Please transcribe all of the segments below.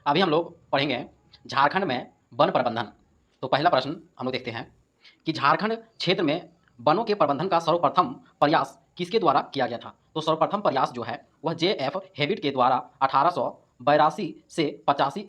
अभी हम लोग पढ़ेंगे झारखंड में वन प्रबंधन। तो पहला प्रश्न हम लोग देखते हैं कि झारखंड क्षेत्र में वनों के प्रबंधन का सर्वप्रथम प्रयास किसके द्वारा किया गया था। तो सर्वप्रथम प्रयास जो है वह जे.एफ. हेविट के द्वारा 1882 से 85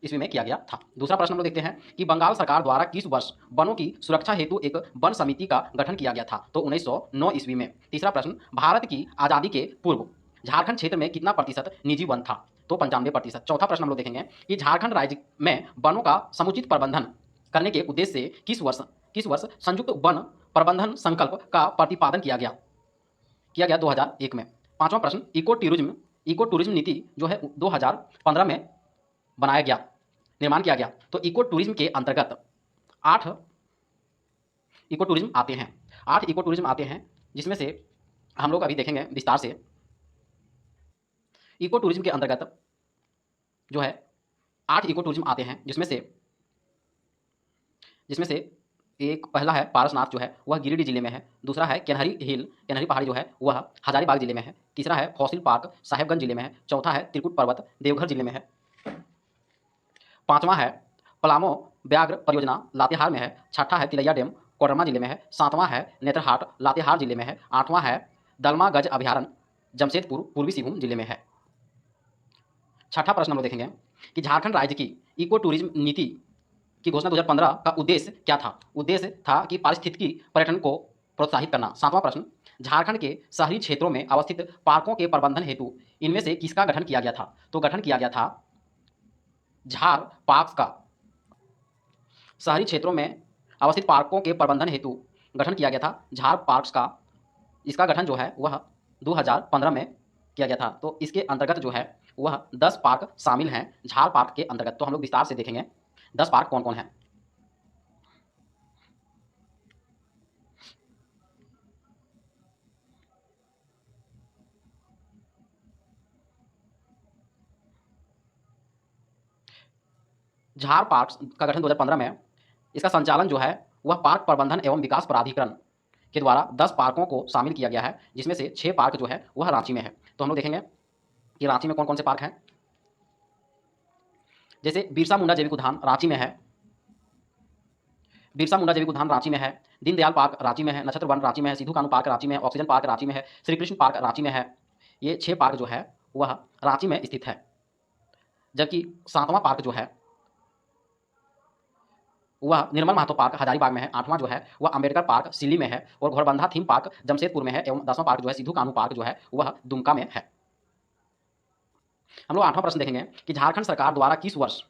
ईस्वी में किया गया था। दूसरा प्रश्न हम लोग देखते हैं कि बंगाल सरकार द्वारा किस वर्ष वनों की सुरक्षा हेतु एक वन समिति का गठन किया गया था। तो 1909 ईस्वी में। तीसरा प्रश्न, भारत की आज़ादी के पूर्व झारखंड क्षेत्र में कितना प्रतिशत निजी वन था। तो 95%। चौथा प्रश्न हम लोग देखेंगे कि झारखंड राज्य में वनों का समुचित प्रबंधन करने के उद्देश्य से किस वर्ष संयुक्त वन प्रबंधन संकल्प का प्रतिपादन किया गया 2001 में। पांचवा प्रश्न, इको टूरिज्म नीति जो है 2015 में निर्माण किया गया। तो इको टूरिज्म के अंतर्गत आठ इको टूरिज्म आते हैं जिसमें से हम लोग अभी देखेंगे विस्तार से। इको टूरिज्म के अंतर्गत जो है 8 इको टूरिज्म आते हैं जिसमें से एक पहला है पारसनाथ जो है वह गिरिडीह जिले में है। दूसरा है केनहरी पहाड़ी जो है वह हजारीबाग जिले में है। तीसरा है फॉसिल पार्क साहेबगंज जिले में है। चौथा है त्रिकुट पर्वत देवघर जिले में है। पांचवा है पलामो व्याघ्र परियोजना लातेहार में है। छठा है तिलैया डैम कोडरमा जिले में है। सातवां है नेत्रहाट लातेहार जिले में है। आठवां है दलमा गज अभ्यारण्य जमशेदपुर पूर्वी सिंहभूम जिले में है। छठा प्रश्न हम लोग देखेंगे कि झारखंड राज्य की इको टूरिज्म नीति की घोषणा 2015 का उद्देश्य क्या था। उद्देश्य था कि पारिस्थितिकी पर्यटन को प्रोत्साहित करना। सातवां प्रश्न, झारखंड के शहरी क्षेत्रों में अवस्थित पार्कों के प्रबंधन हेतु इनमें से किसका गठन किया गया था। तो गठन किया गया था झार पार्क्स का। शहरी क्षेत्रों में अवस्थित पार्कों के प्रबंधन हेतु गठन किया गया था झार पार्क्स का। इसका गठन जो है वह 2015 में किया गया था। तो इसके अंतर्गत जो है वह 10 पार्क शामिल हैं झार पार्क के अंतर्गत। तो हम लोग विस्तार से देखेंगे 10 पार्क कौन कौन है। झार पार्क का गठन 2015 में। इसका संचालन जो है वह पार्क प्रबंधन एवं विकास प्राधिकरण के द्वारा 10 पार्कों को शामिल किया गया है जिसमें से 6 पार्क जो है वह रांची में है। तो हम लोग देखेंगे कि रांची में कौन कौन से पार्क हैं। जैसे बिरसा मुंडा जैविक उद्यान रांची में है। दीनदयाल पार्क रांची में है। नक्षत्र वन रांची में है। सिद्धू कानू पार्क रांची में है। ऑक्सीजन पार्क रांची में है। श्री कृष्ण पार्क रांची में है। ये 6 पार्क जो है वह रांची में स्थित है। जबकि 7वां पार्क जो है वह निर्मल महतो पार्क हजारीबाग में है। 8वां जो है वह अंबेडकर पार्क सिल्ली में है। और घोड़बंधा थीम पार्क जमशेदपुर में है। एवं 10वां पार्क जो है सिद्धू कानू पार्क जो है वह दुमका में है। हम लोग 8वां प्रश्न देखेंगे कि झारखंड सरकार द्वारा किस वर्ष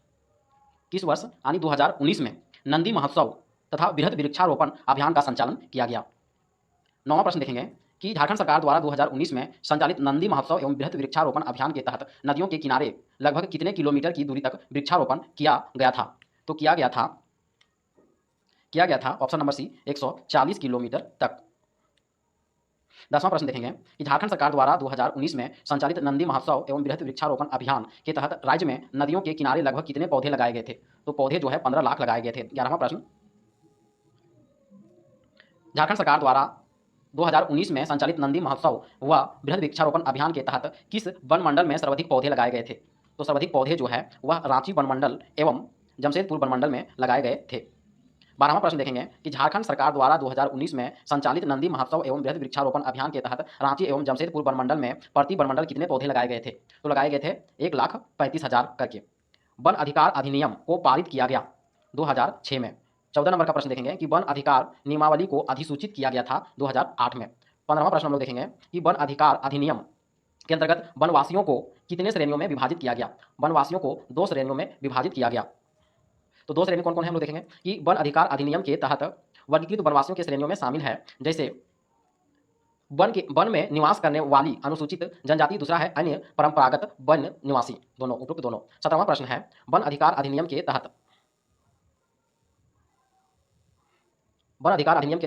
यानी 2019 में नंदी महोत्सव तथा वृहद वृक्षारोपण अभियान का संचालन किया गया। 9वां प्रश्न देखेंगे कि झारखंड सरकार द्वारा 2019 में संचालित नंदी महोत्सव एवं वृहद वृक्षारोपण अभियान के तहत नदियों के किनारे लगभग कितने किलोमीटर की दूरी तक वृक्षारोपण किया गया था। तो किया गया था ऑप्शन नंबर सी 140 किलोमीटर तक। 10वां प्रश्न देखेंगे कि झारखंड सरकार द्वारा 2019 में संचालित नंदी महोत्सव एवं वृहद वृक्षारोपण अभियान के तहत राज्य में नदियों के किनारे लगभग कितने पौधे लगाए गए थे। तो पौधे जो है 15 लाख लगाए गए थे। 11वां प्रश्न, झारखंड सरकार द्वारा 2019 में संचालित नंदी महोत्सव व वृहद वृक्षारोपण अभियान के तहत किस वन मंडल में सर्वाधिक पौधे लगाए गए थे। तो सर्वाधिक पौधे जो है वह रांची वन मंडल एवं जमशेदपुर वन मंडल में लगाए गए थे। 12वां प्रश्न देखेंगे कि झारखंड सरकार द्वारा 2019 में संचालित नंदी महोत्सव एवं वृहद वृक्षारोपण अभियान के तहत रांची एवं जमशेदपुर वन मंडल में प्रति वन मंडल कितने पौधे लगाए गए थे। तो लगाए गए थे 1,35,000 करके। वन अधिकार अधिनियम को पारित किया गया 2006 में। 14 नंबर का प्रश्न देखेंगे कि वन अधिकार नियमावली को अधिसूचित किया गया था 2008 में। 15वां प्रश्न हम लोग देखेंगे कि वन अधिकार अधिनियम के अंतर्गत वनवासियों को कितने श्रेणियों में विभाजित किया गया। वनवासियों को 2 श्रेणियों में विभाजित किया गया। तो 2 श्रेणी कौन कौन है हम लोग देखेंगे कि वन अधिकार अधिनियम के तहत वर्गीकृत वनवासियों की श्रेणियों में शामिल है जैसे वन में निवास करने वाली अनुसूचित जनजाति। दूसरा है अन्य परंपरागत वन निवासी। दोनों उपयुक्त दोनों। 17वां प्रश्न है वन अधिकार अधिनियम के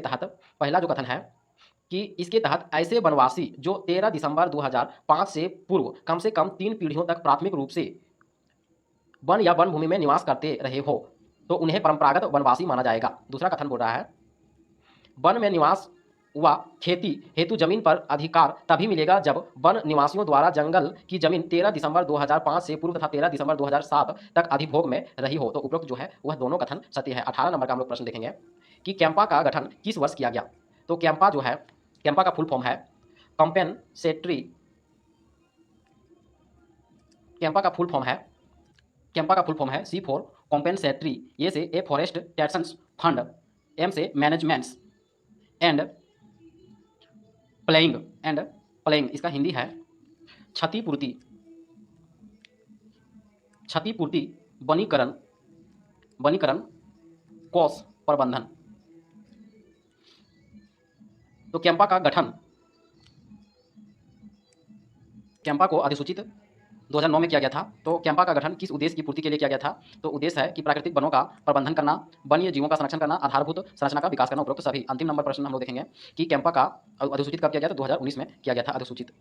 तहत पहला जो कथन है कि इसके तहत ऐसे वनवासी जो 13 दिसंबर 2005 से पूर्व कम से कम 3 पीढ़ियों तक प्राथमिक रूप से वन या वन भूमि में निवास करते रहे हो तो उन्हें परंपरागत वनवासी माना जाएगा। दूसरा कथन बोल रहा है वन में निवास व खेती हेतु जमीन पर अधिकार तभी मिलेगा जब वन निवासियों द्वारा जंगल की जमीन 13 दिसंबर 2005 से पूर्व तथा 13 दिसंबर 2007 तक अधिभोग में रही हो। तो उपरोक्त जो है वह दोनों कथन सत्य है। 18 नंबर का हम लोग प्रश्न देखेंगे कि कैंपा का गठन किस वर्ष किया गया। तो कैंपा जो है, कैंपा का फुल फॉर्म है कंपेंसेटरी, कैंपा का फुल फॉर्म है, कैंपा का फुल फॉर्म है सी फॉर कॉम्पेंसेटरी, ए से a forest taxes fund, M से मैनेजमेंट्स एंड प्लेइंग इसका हिंदी है क्षतिपूर्ति, क्षतिपूर्ति वनीकरण, वनीकरण कोष प्रबंधन। तो कैंपा का गठन, कैंपा को अधिसूचित 2009 में किया गया था। तो कैंपा का गठन किस उद्देश्य की पूर्ति के लिए किया गया था। तो उद्देश्य है कि प्राकृतिक वनों का प्रबंधन करना, वन्य जीवों का संरक्षण करना, आधारभूत संरचना का विकास करना। उपरोक्त सभी। अंतिम नंबर प्रश्न हम लोग देखेंगे कि कैंपा का अधिसूचित कब किया गया था। 2019 में किया गया था अधिसूचित।